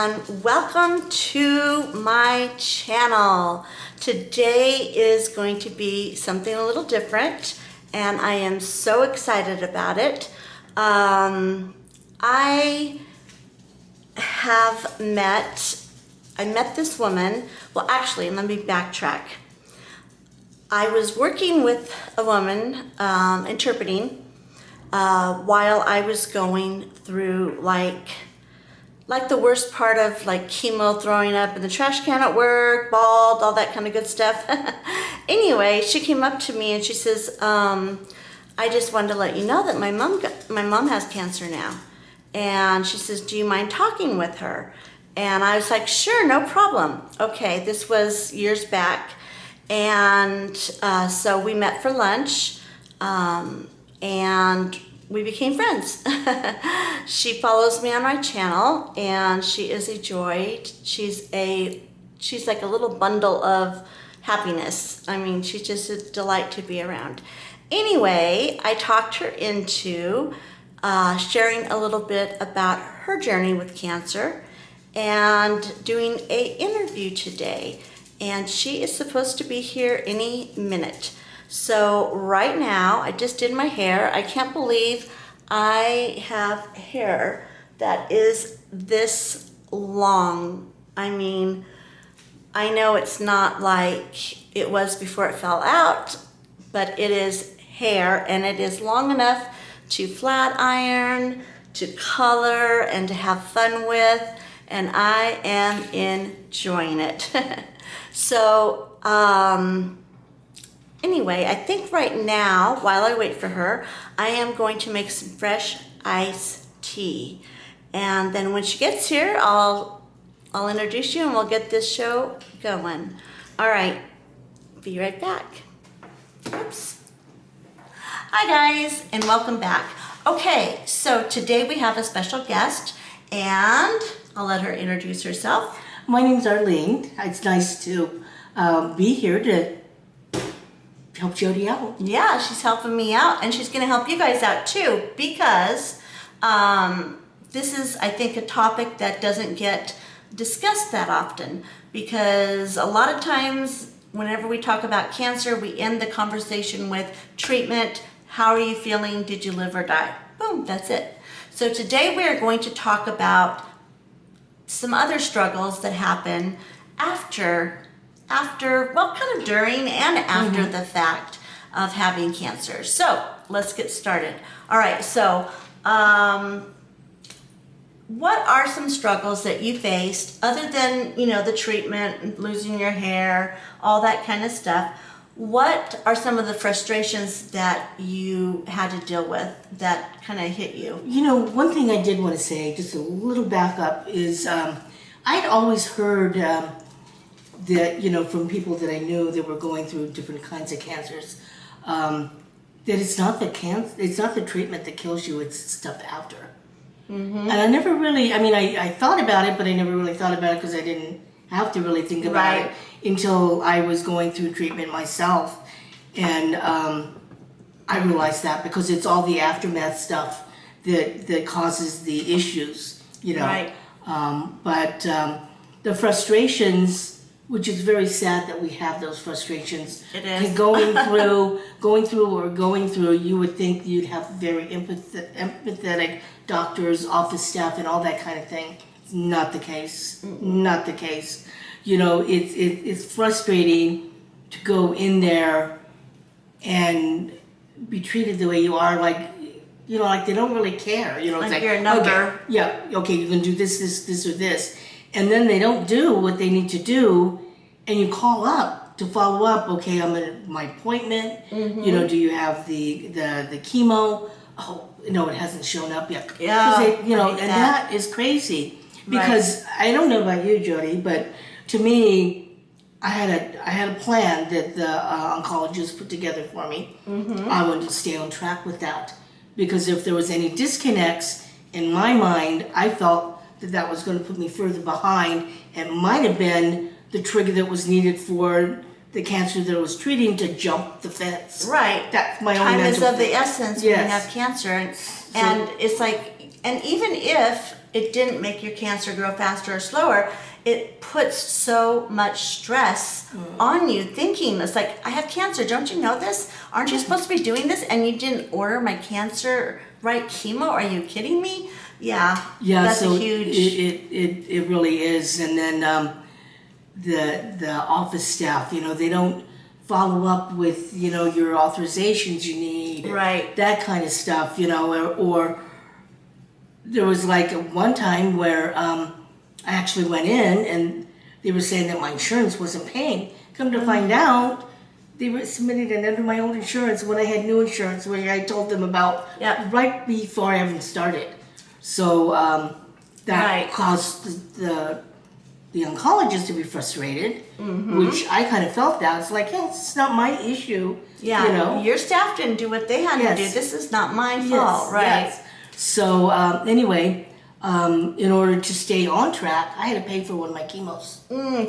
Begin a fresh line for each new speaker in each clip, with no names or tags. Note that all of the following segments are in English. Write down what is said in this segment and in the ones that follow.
and welcome to my channel. Today is going to be something a little different and I am so excited about it. I met this woman. Well, actually, let me backtrack. I was working with a woman interpreting while I was going through like the worst part of like chemo, throwing up in the trash can at work, bald, all that kind of good stuff. Anyway, she came up to me and she says, I just wanted to let you know that my mom has cancer now. And she says, do you mind talking with her? And I was like, sure, no problem. Okay, this was years back. And so we met for lunch and we became friends. She follows me on my channel and she is a joy. She's like a little bundle of happiness. I mean, she's just a delight to be around. Anyway, I talked her into sharing a little bit about her journey with cancer and doing an interview today. And she is supposed to be here any minute. So right now, I just did my hair. I can't believe I have hair that is this long. I mean, I know it's not like it was before it fell out, but it is hair and it is long enough to flat iron, to color, and to have fun with, and I am enjoying it. So, anyway, I think right now, while I wait for her, I am going to make some fresh iced tea. And then when she gets here, I'll introduce you and we'll get this show going. All right, be right back. Oops. Hi guys, and welcome back. Okay, so today we have a special guest, and I'll let her introduce herself.
My name's Arlene. It's nice to be here to help Jody out.
Yeah, she's helping me out, and she's going to help you guys out too, because this is, I think, a topic that doesn't get discussed that often, because a lot of times whenever we talk about cancer, we end the conversation with treatment. How are you feeling? Did you live or die? Boom, that's it. So today we are going to talk about some other struggles that happen after, well, kind of during and after the fact of having cancer. So let's get started. All right, so what are some struggles that you faced other than, the treatment, losing your hair, all that kind of stuff? What are some of the frustrations that you had to deal with that kind of hit you?
One thing I did want to say, just a little backup, is I'd always heard that, from people that I knew that were going through different kinds of cancers, that it's not the treatment that kills you, it's stuff after. Mm-hmm. And I never really, I thought about it, but I never really thought about it because I didn't have to really think about it until I was going through treatment myself. And I realized that because it's all the aftermath stuff that causes the issues,
Right.
But the frustrations, which is very sad that we have those frustrations.
It is.
Going through, you would think you'd have very empathetic doctors, office staff, and all that kind of thing. It's not the case. Not the case. It's frustrating to go in there and be treated the way you are, like they don't really care. It's
like you're a number.
Okay, you can do this, or this. And then they don't do what they need to do, and you call up to follow up. Okay, I'm at my appointment. Mm-hmm. Do you have the chemo? Oh, no, it hasn't shown up yet.
Yeah,
that is crazy. Because I don't know about you, Jody, but to me, I had a plan that the oncologist put together for me. Mm-hmm. I wanted to stay on track with that, because if there was any disconnects in my mind, I felt that was going to put me further behind. It might have been the trigger that was needed for the cancer that I was treating to jump the fence.
Right.
That's my
Time
own
is of the essence when you have cancer, and it's like, and even if it didn't make your cancer grow faster or slower. It puts so much stress on you thinking, it's like, I have cancer, don't you know this? Aren't you supposed to be doing this? And you didn't order my cancer right chemo? Are you kidding me? Yeah, that's
so
a huge...
it really is. And then the office staff, you know, they don't follow up with, you know, your authorizations you need,
Right.
that kind of stuff, you know, or there was like one time where I actually went in and they were saying that my insurance wasn't paying. Come to find out, they were submitted it under my old insurance when I had new insurance, which I told them about
Yep.
right before I even started. So that
Right.
caused the oncologist to be frustrated, which I kind of felt that. It's like, yeah, it's not my issue.
Yeah,
you know?
your staff didn't do what they had to do.
Yes.
This is not my
Yes,
fault, right?
yes. So anyway, in order to stay on track, I had to pay for one of my chemos.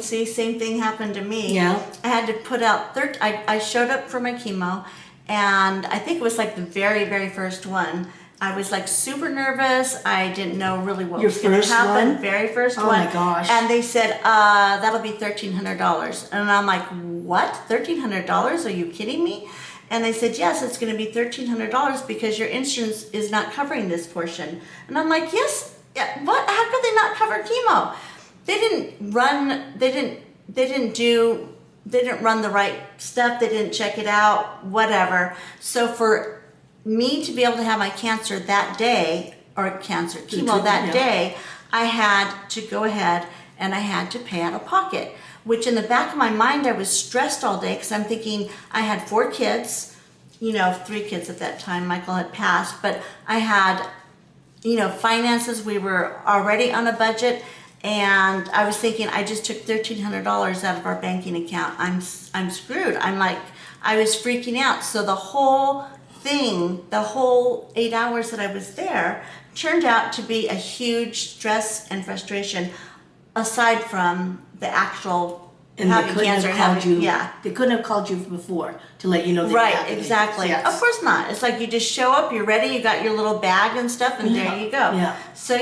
See, same thing happened to me.
Yeah.
I had to put out, I showed up for my chemo, and I think it was like the very, very first one. I was like super nervous. I didn't know really what
Your
was going to
first
happen.
one?
Very first
Oh
one.
my gosh.
And they said, that'll be $1,300. And I'm like, what? $1,300? Are you kidding me? And they said, yes, it's going to be $1,300 because your insurance is not covering this portion. And I'm like, yes, yeah, what? How could they not cover chemo? They didn't run the right stuff. They didn't check it out, whatever. So for me to be able to have my cancer that day, or chemo that day, I had to go ahead and I had to pay out of pocket, which in the back of my mind, I was stressed all day because I'm thinking I had 4 kids, 3 kids at that time. Michael had passed, but I had, finances. We were already on a budget. And I was thinking, I just took $1,300 out of our banking account. I'm screwed. I was freaking out. So the whole thing, the whole 8 hours that I was there, turned out to be a huge stress and frustration, aside from the actual
And they
having
couldn't
cancer.
have called you.
Yeah.
They couldn't have called you before to let you know that
Right,
happening.
exactly.
Yes.
Of course not. It's like you just show up, you're ready, you got your little bag and stuff, and there you go.
Yeah.
So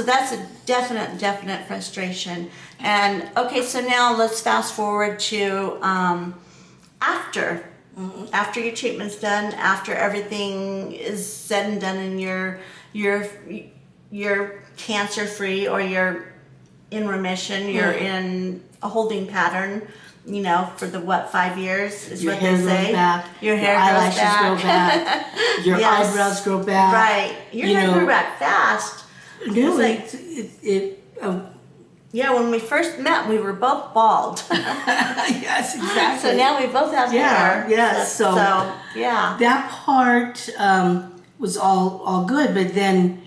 that's a definite frustration. And okay, so now let's fast forward to after. After your treatment's done, after everything is said and done, and you're cancer free, or you're in remission, you're in a holding pattern, for the 5 years is
Your
what
hair
they say.
grows back.
Your hair
eyelashes
grows back.
grow back. Your
Yes.
eyebrows grow back.
Right. Your hair grew back fast.
No,
It's like- Yeah, when we first met, we were both bald.
yes, exactly.
So now we both have hair.
Yes. So
yeah.
that part was all good, but then,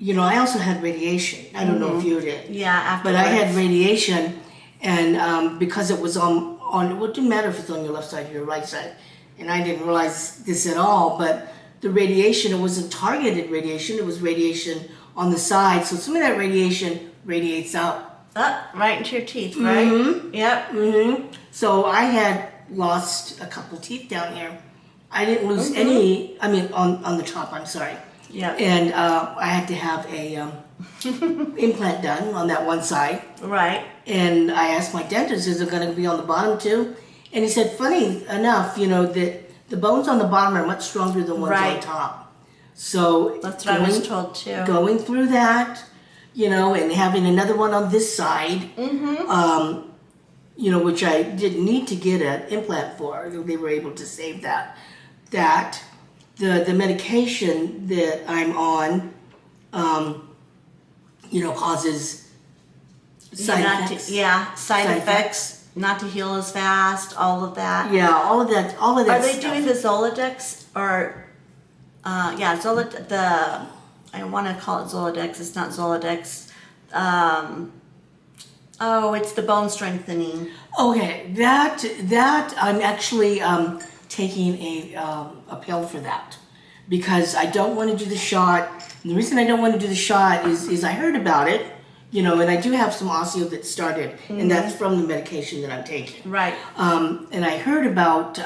I also had radiation. I don't know if you did.
Yeah,
But
afterwards.
I had radiation, and because it was on it didn't matter if it's on your left side or your right side, and I didn't realize this at all, but the radiation, it wasn't targeted radiation, it was radiation on the side, so some of that radiation radiates out.
Right into your teeth, right? Yep.
So I had lost a couple teeth down here. I didn't lose any, on the top, I'm sorry.
Yep.
And I had to have a implant done on that one side.
Right.
And I asked my dentist, is it going to be on the bottom too? And he said, funny enough, that the bones on the bottom are much stronger than ones on top. So
that's what I was told too.
Going through that, and having another one on this side, which I didn't need to get an implant for. They were able to save that. The medication that I'm on, causes side effects.
Side effects. Not to heal as fast. All of that.
Yeah, all of that. Are
they
stuff.
doing the Zoladex or? I want to call it Zoladex. It's not Zoladex. It's the bone strengthening.
Okay, that I'm actually taking a pill for that because I don't want to do the shot. And the reason I don't want to do the shot is I heard about it, and I do have some osteo that started, and that's from the medication that I'm taking.
Right.
And I heard about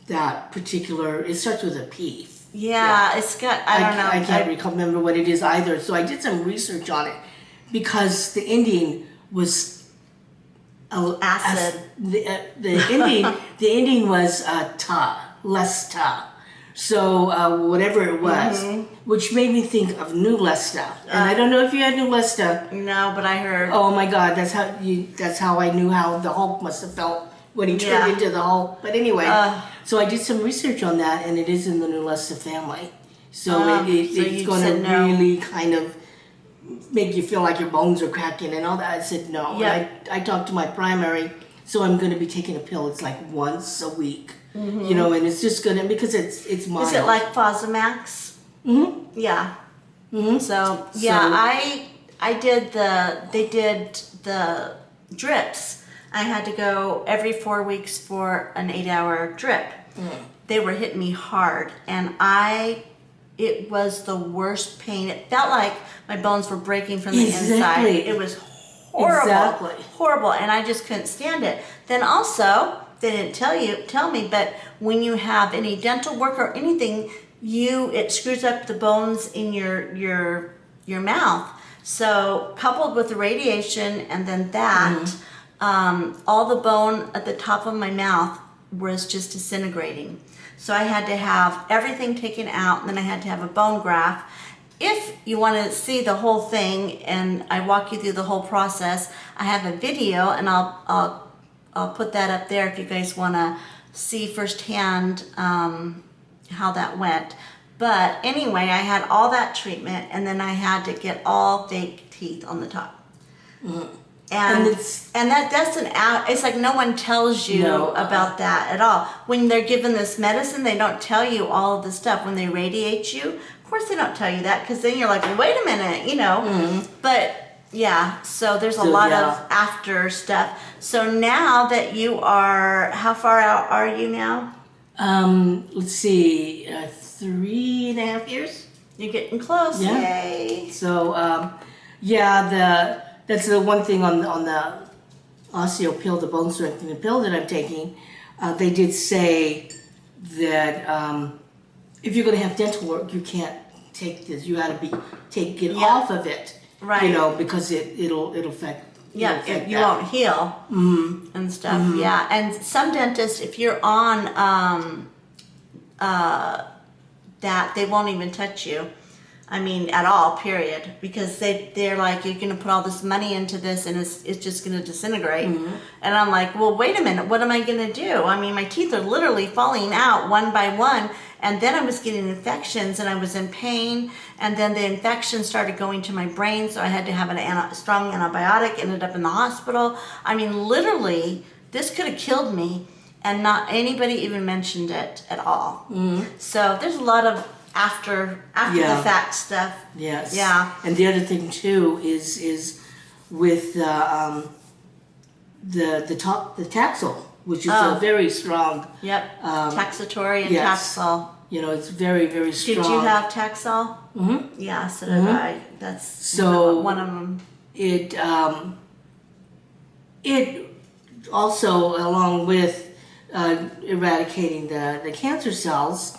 that particular. It starts with a P.
Yeah, it's got, I don't know.
I can't remember what it is either. So I did some research on it because the ending was
Acid.
The ending was less ta. So whatever it was, which made me think of New Lesta. And I don't know if you had New Lesta.
No, but I heard.
Oh my God, that's how I knew how the Hulk must have felt when he turned into the Hulk. But anyway, so I did some research on that, and it is in the New Lesta family. So it's going to really kind of make you feel like your bones are cracking and all that. I said no.
Yeah.
And I talked to my primary, so I'm going to be taking a pill. It's like once a week, you know, and it's just going to, because it's mild.
Is it like Fosamax?
Mm-hmm.
Yeah.
Mm-hmm.
So I did they did the drips. I had to go every 4 weeks for an 8-hour drip. They were hitting me hard, and it was the worst pain. It felt like my bones were breaking from the inside. It was horrible, horrible, and I just couldn't stand it. Then also, they didn't tell me, but when you have any dental work or anything, it screws up the bones in your mouth. So coupled with the radiation and then that, all the bone at the top of my mouth was just disintegrating. So I had to have everything taken out, and then I had to have a bone graft. If you want to see the whole thing, and I walk you through the whole process, I have a video, and I'll put that up there if you guys want to see firsthand how that went. But anyway, I had all that treatment, and then I had to get all fake teeth on the top. And that's it's like no one tells you about that at all. When they're given this medicine, they don't tell you all of the stuff. When they radiate you, of course they don't tell you that, because then you're like, well, wait a minute, you know. But yeah, so there's a lot of after stuff. So now that you are, how far out are you now?
Let's see, 3.5 years.
You're getting close.
Yeah.
Yay.
So that's the one thing on the osteo pill, the bone strengthening pill that I'm taking. They did say that if you're going to have dental work, you can't take this. You got to get off of it,
right?
You know, because it'll affect.
You won't heal and stuff. Yeah, and some dentists, if you're on that, they won't even touch you. I mean, at all, period. Because they're like, you're going to put all this money into this, and it's just going to disintegrate. And I'm like, well, wait a minute, what am I going to do? I mean, my teeth are literally falling out one by one, and then I was getting infections, and I was in pain, and then the infection started going to my brain, so I had to have a strong antibiotic, ended up in the hospital. I mean, literally, this could have killed me, and not anybody even mentioned it at all. So there's a lot of after the fact stuff.
Yes.
Yeah.
And the other thing too is with the Taxol, which is a very strong.
Yep. Taxatory and
yes.
Taxol.
You know, it's very, very strong.
Did you have Taxol? Mm-hmm. Yeah, so did I. That's
so
one of them.
It also, along with eradicating the cancer cells,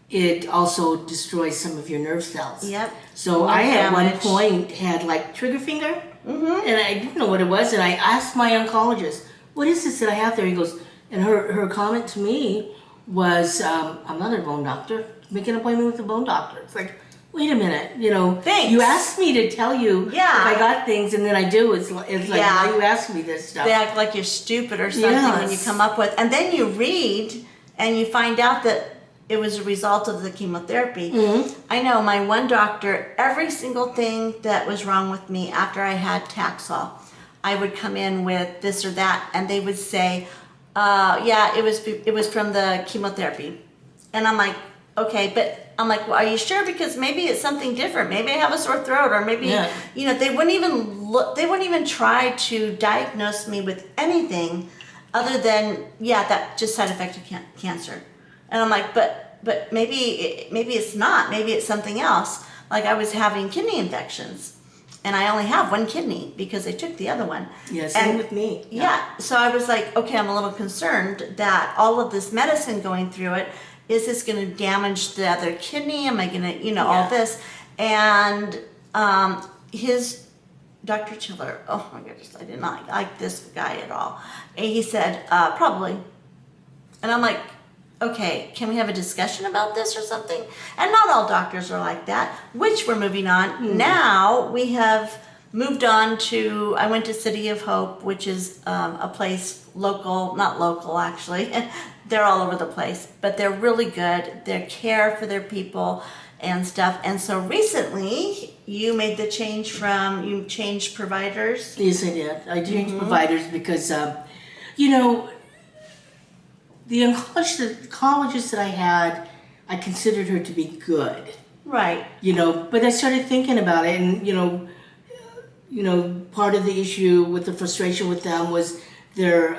it also destroys some of your nerve cells.
Yep.
So I at one point had like trigger finger, and I didn't know what it was, and I asked my oncologist, "What is this that I have there?" He goes, and her comment to me was, "I'm not a bone doctor. Make an appointment with a bone doctor." It's like, wait a minute, you know.
Thanks.
You asked me to tell you if I got things, and then I do. It's like, why you ask me this stuff?
They act like you're stupid or something when you come up with, and then you read and you find out that it was a result of the chemotherapy. I know my one doctor, every single thing that was wrong with me after I had Taxol, I would come in with this or that, and they would say, it was from the chemotherapy. And I'm like, okay, but I'm like, well, are you sure? Because maybe it's something different. Maybe I have a sore throat, or maybe, you know, they wouldn't even try to diagnose me with anything other than, that just side effect of cancer. And I'm like, but maybe it's not. Maybe it's something else. Like I was having kidney infections, and I only have one kidney because they took the other one.
Yeah, same with me.
Yeah. So I was like, okay, I'm a little concerned that all of this medicine going through it, is this going to damage the other kidney? Am I going to, all this? And his Dr. Chiller, oh my goodness, I did not like this guy at all. And he said, probably. And I'm like, okay, can we have a discussion about this or something? And not all doctors are like that, which we're moving on. Now we have moved on to, I went to City of Hope, which is a place local, not local actually. They're all over the place, but they're really good. They care for their people and stuff. And so recently you made the change you changed providers.
Yes, I did. I changed providers because, the oncologist that I had, I considered her to be good.
Right.
But I started thinking about it, and part of the issue with the frustration with them was their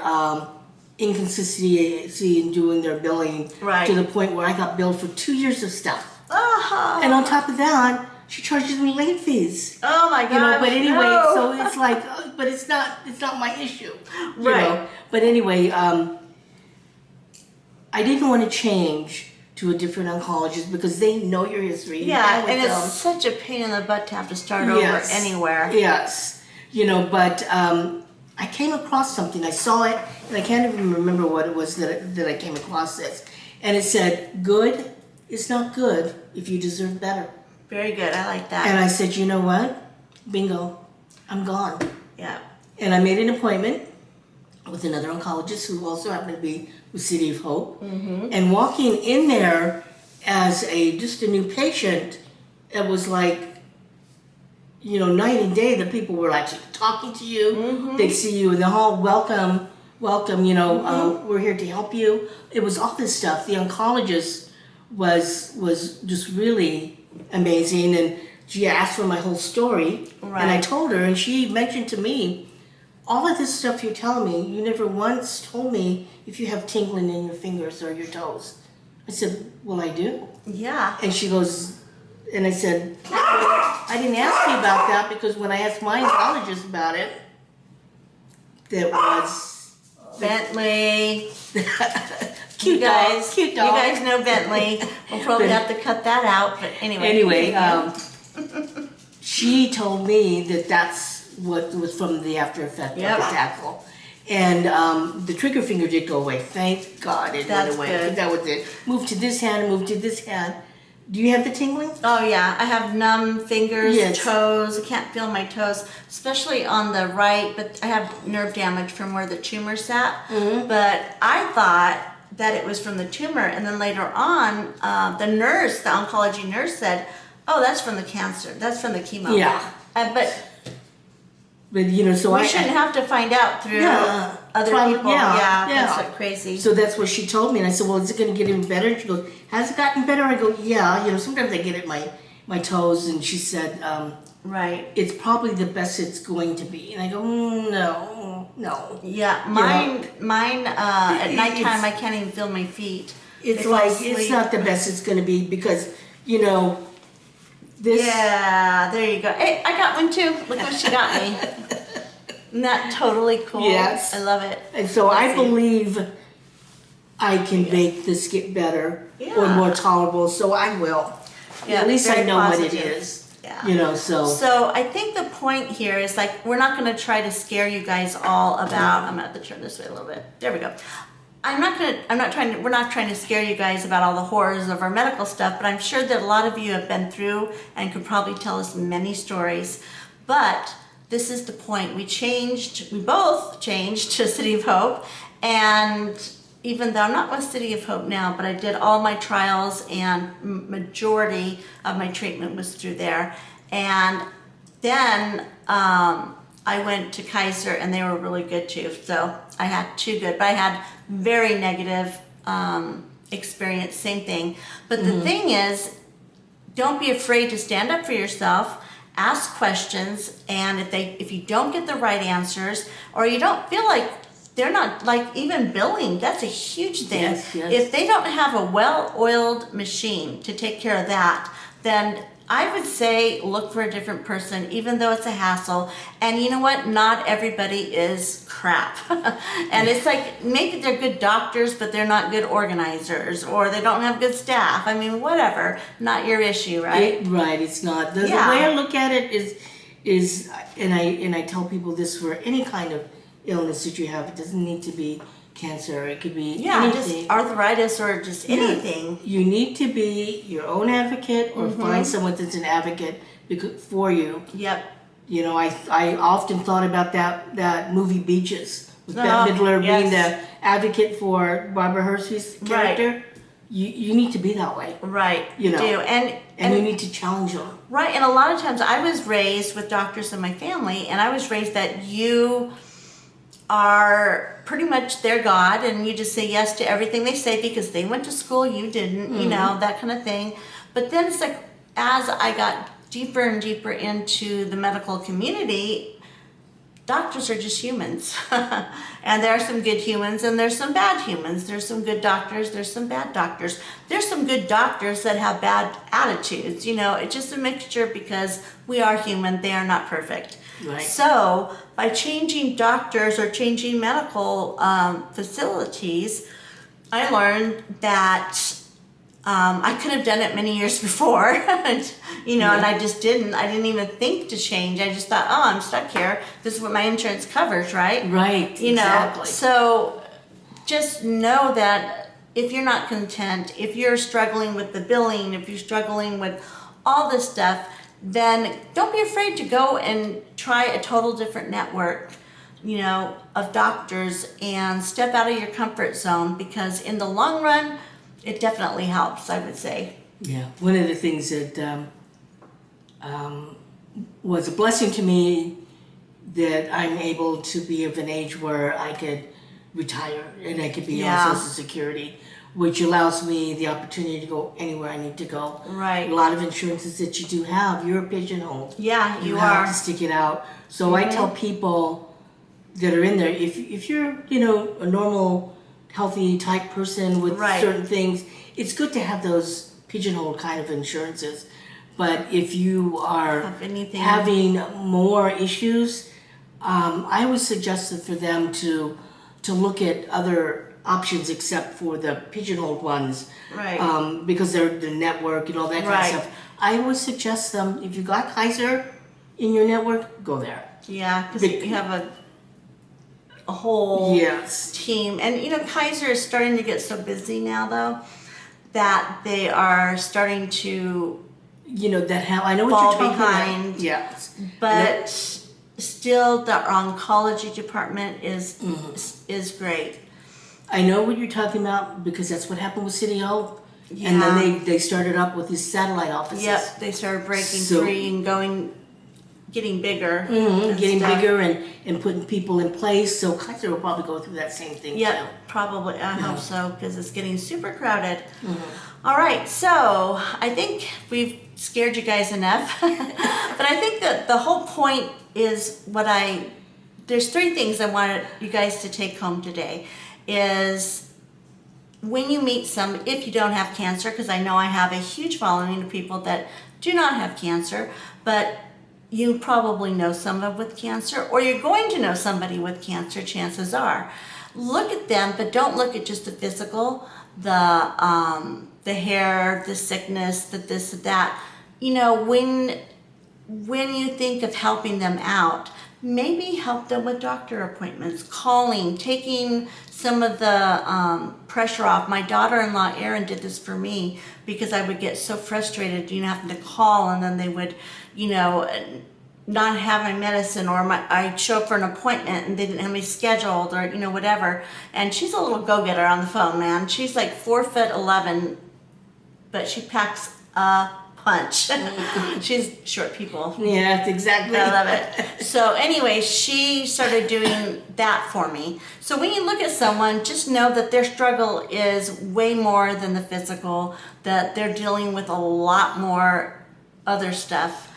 inconsistency in doing their billing,
right,
to the point where I got billed for 2 years of stuff.
Uh-huh.
And on top of that, she charges me late fees.
Oh my God!
But anyway,
no.
So it's like, but it's not my issue,
right?
But anyway, I didn't want to change to a different oncologist because they know your history.
Yeah, and it's such a pain in the butt to have to start over anywhere.
Yes, but I came across something. I saw it, and I can't even remember what it was that I came across this. And it said, "Good is not good if you deserve better."
Very good. I like that.
And I said, you know what? Bingo, I'm gone.
Yeah.
And I made an appointment with another oncologist who also happened to be with City of Hope.
Mm-hmm.
And walking in there as just a new patient, it was like, night and day. The people were actually talking to you.
Mm-hmm.
They'd see you in the hall. Welcome. We're here to help you. It was all this stuff. The oncologist was just really amazing, and she asked for my whole story,
right,
and I told her, and she mentioned to me, all of this stuff you're telling me, you never once told me if you have tingling in your fingers or your toes. I said, well, I do.
Yeah.
And she goes, and I said, I didn't ask you about that because when I asked my oncologist about it, that was
Bentley.
Cute dog.
You guys know Bentley. We'll probably have to cut that out, but anyway.
She told me that that's what was from the after effect of the tackle. And the trigger finger did go away. Thank God it went away.
Good.
That was it. Move to this hand, move to this hand. Do you have the tingling?
Oh yeah, I have numb fingers,
yes,
toes. I can't feel my toes, especially on the right, but I have nerve damage from where the tumor sat.
Mm-hmm.
But I thought that it was from the tumor, and then later on, the oncology nurse said, oh, that's from the cancer, that's from the chemo.
Yeah.
But
so
we shouldn't have to find out through other people. Yeah, that's so crazy.
So that's what she told me, and I said, well, is it going to get any better? And she goes, has it gotten better? I go, yeah, sometimes I get it my toes, and she said,
right,
it's probably the best it's going to be. And I go, no.
Yeah, mine at nighttime, I can't even feel my feet.
It's it's not the best it's going to be because, this.
Yeah, there you go. Hey, I got one too. Look what she got me. Isn't that totally cool?
Yes.
I love it.
And so I believe I can make this get better or more tolerable, so I will.
Yeah,
at least I know
positive.
what it is.
Yeah.
So.
So I think the point here is we're not going to try to scare you guys all about. I'm going to have to turn this way a little bit. There we go. We're not trying to scare you guys about all the horrors of our medical stuff, but I'm sure that a lot of you have been through and could probably tell us many stories. But this is the point. We both changed to City of Hope, and even though I'm not with City of Hope now, but I did all my trials and majority of my treatment was through there. And then I went to Kaiser, and they were really good too. So I had two good, but I had very negative experience, same thing. But the thing is, don't be afraid to stand up for yourself, ask questions, and if you don't get the right answers, or you don't feel like they're not, even billing, that's a huge thing.
Yes.
If they don't have a well-oiled machine to take care of that, then I would say look for a different person, even though it's a hassle. And you know what? Not everybody is crap. And it's like, maybe they're good doctors, but they're not good organizers, or they don't have good staff. I mean, whatever. Not your issue, right?
Right, it's not. The way I look at it is, and I tell people this, for any kind of illness that you have, it doesn't need to be cancer. It could be anything.
Just arthritis or just anything.
You need to be your own advocate, or find someone that's an advocate for you.
Yep.
You know, I often thought about that movie Beaches, with Bette Midler being the advocate for Barbara Hershey's character.
Right.
You need to be that way.
Right.
You know,
do.
And you need to challenge them.
Right. And a lot of times I was raised with doctors in my family, and I was raised that you are pretty much their God, and you just say yes to everything they say because they went to school, you didn't, you know, that kind of thing. But then it's like, as I got deeper and deeper into the medical community, doctors are just humans. And there are some good humans and there's some bad humans. There's some good doctors, there's some bad doctors. There's some good doctors that have bad attitudes. You know, it's just a mixture because we are human, they are not perfect.
Right.
So by changing doctors or changing medical facilities, I learned that I could have done it many years before, you know, and I just didn't. I didn't even think to change. I just thought, oh, I'm stuck here. This is what my insurance covers, right?
Right,
you know,
exactly.
So just know that if you're not content, if you're struggling with the billing, if you're struggling with all this stuff, then don't be afraid to go and try a total different network, you know, of doctors, and step out of your comfort zone, because in the long run, it definitely helps, I would say.
Yeah, one of the things that was a blessing to me, that I'm able to be of an age where I could retire and I could be on Social Security, which allows me the opportunity to go anywhere I need to go.
Right.
A lot of insurances that you do have, you're pigeonholed.
Yeah,
you
are.
have to stick it out. So I tell people that are in there, if you're, you know, a normal, healthy type person with certain things, it's good to have those pigeonhole kind of insurances. But if you are having more issues, I would suggest for them to look at other options except for the pigeonholed ones,
right?
Because they're the network and all that kind of stuff. I would suggest them, if you got Kaiser in your network, go there.
Yeah, because you have a whole team, and you know, Kaiser is starting to get so busy now, though, that they are starting to,
you know, I know what
fall
you're talking
behind.
about. Yes,
but still, the oncology department is great.
I know what you're talking about, because that's what happened with City Health. Yeah. And then they started up with these satellite offices.
Yep, they started breaking free and getting bigger.
Getting bigger and putting people in place. So Kaiser will probably go through that same thing too.
Probably. I hope so, because it's getting super crowded. All right, so I think we've scared you guys enough. But I think that the whole point is there's three things I wanted you guys to take home today. Is when you meet if you don't have cancer, because I know I have a huge following of people that do not have cancer, but you probably know someone with cancer, or you're going to know somebody with cancer, chances are. Look at them, but don't look at just the physical, the hair, the sickness, the this, that. You know, when you think of helping them out, maybe help them with doctor appointments, calling, taking some of the pressure off. My daughter-in-law, Erin, did this for me, because I would get so frustrated, you know, having to call, and then they would, you know, not have my medicine, or I'd show up for an appointment and they didn't have me scheduled, or, you know, whatever. And she's a little go-getter on the phone, man. She's like 4'11", but she packs a punch. She's short people.
Yeah, exactly.
I love it. So anyway, she started doing that for me. So when you look at someone, just know that their struggle is way more than the physical, that they're dealing with a lot more other stuff.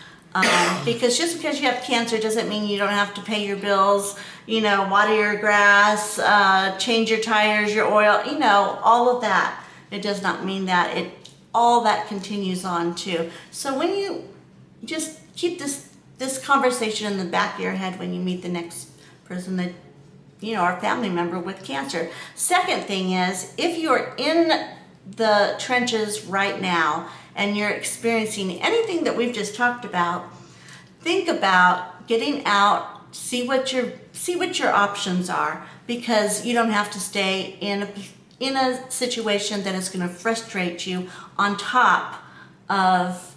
Because just because you have cancer doesn't mean you don't have to pay your bills, you know, water your grass, change your tires, your oil, you know, all of that. It does not mean that. all that continues on too. So when you just keep this conversation in the back of your head when you meet the next person that, our family member with cancer. Second thing is, if you're in the trenches right now and you're experiencing anything that we've just talked about, think about getting out, see what your options are, because you don't have to stay in a situation that is going to frustrate you on top of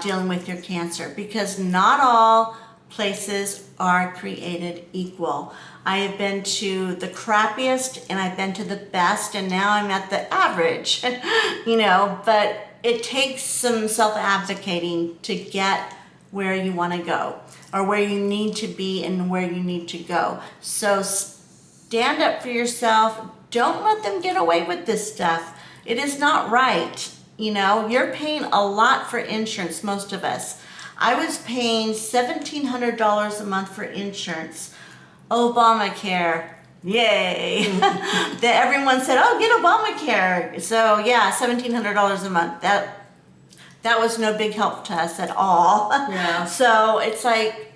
dealing with your cancer, because not all places are created equal. I have been to the crappiest and I've been to the best, and now I'm at the average, but it takes some self-advocating to get where you want to go, or where you need to be and where you need to go. So stand up for yourself. Don't let them get away with this stuff. It is not right. You're paying a lot for insurance, most of us. I was paying $1,700 a month for insurance. Obamacare, yay. That everyone said, oh, get Obamacare. So yeah, $1,700 a month. That was no big help to us at all.
Yeah.
So it's like,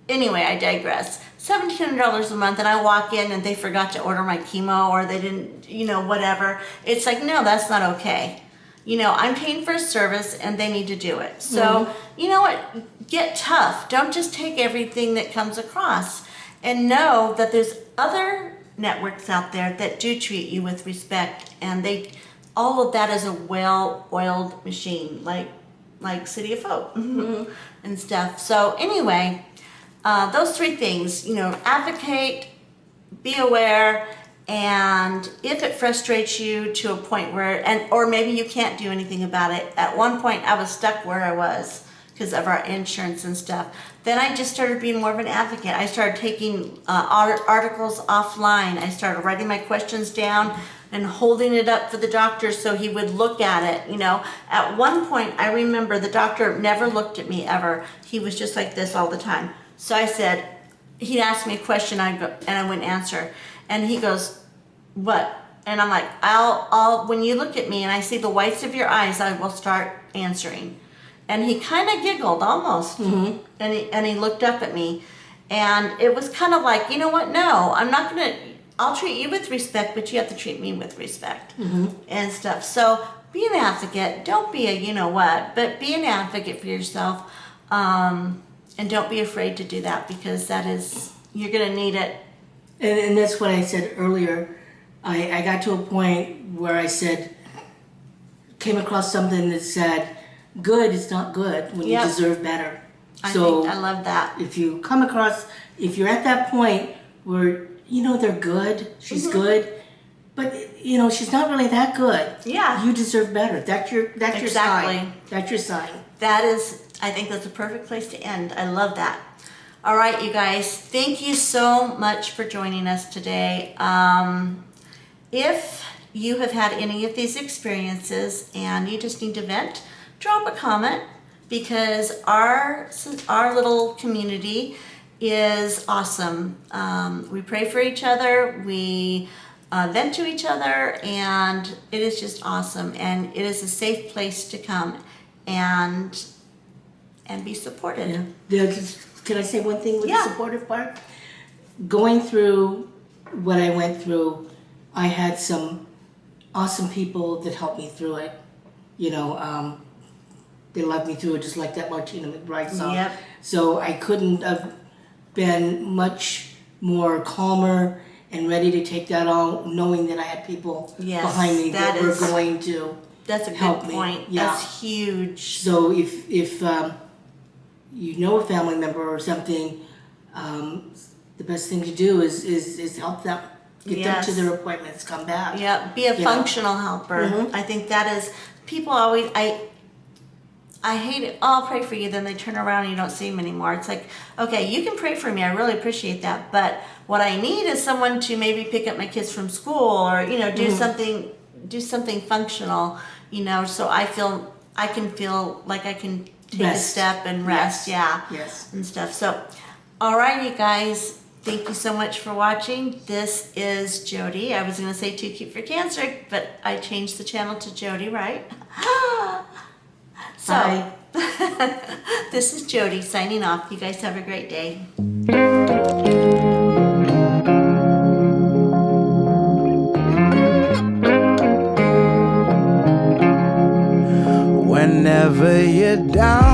anyway, I digress. $1,700 a month, and I walk in and they forgot to order my chemo, or they didn't, whatever. It's like, no, that's not okay. I'm paying for a service and they need to do it. So, you know what? Get tough. Don't just take everything that comes across, and know that there's other networks out there that do treat you with respect, and all of that is a well-oiled machine, like City of Hope and stuff. So anyway, those three things, advocate, be aware, and if it frustrates you to a point where, or maybe you can't do anything about it. At one point I was stuck where I was because of our insurance and stuff. Then I just started being more of an advocate. I started taking articles offline. I started writing my questions down and holding it up for the doctor so he would look at it. At one point I remember the doctor never looked at me ever. He was just like this all the time. So I said, he asked me a question, and I wouldn't answer. And he goes, what? And I'm like, I'll when you look at me and I see the whites of your eyes, I will start answering. And he kind of giggled almost. And he looked up at me, and it was kind of like, you know what? No, I'll treat you with respect, but you have to treat me with respect and stuff. So be an advocate. Don't be a but be an advocate for yourself. And don't be afraid to do that, because you're going to need it.
And that's what I said earlier. I got to a point where I came across something that said, good is not good when you deserve better.
I love that.
If you're at that point where, they're good, she's good, but, she's not really that good.
Yeah.
You deserve better. That's your sign. That's your sign.
I think that's a perfect place to end. I love that. All right, you guys, thank you so much for joining us today. If you have had any of these experiences and you just need to vent, drop a comment, because our little community is awesome. We pray for each other, we vent to each other, and it is just awesome. And it is a safe place to come and be supported.
Yeah. Can I say one thing with the supportive part? Going through what I went through, I had some awesome people that helped me through it. They loved me through it, just like that Martina McBride song.
Yep.
So I couldn't have been much more calmer and ready to take that on, knowing that I had people behind me that were going to
That's a
help
good
me.
point.
Yeah.
That's huge.
So if you know a family member or something, the best thing to do is help them. Get them to their appointments, come back.
Yeah, be a functional helper. I think that is, people always, I hate it. Oh, I'll pray for you. Then they turn around and you don't see them anymore. It's like, okay, you can pray for me. I really appreciate that. But what I need is someone to maybe pick up my kids from school, or, do something functional, so I can feel like I can take a step and rest.
Yes.
And stuff. So, all right, you guys, Thank you so much for watching. This is Jody. I was going to say Too Cute for Cancer, but I changed the channel to Jody, right? So,
Bye.
this is Jody signing off. You guys have a great day.
Whenever you're down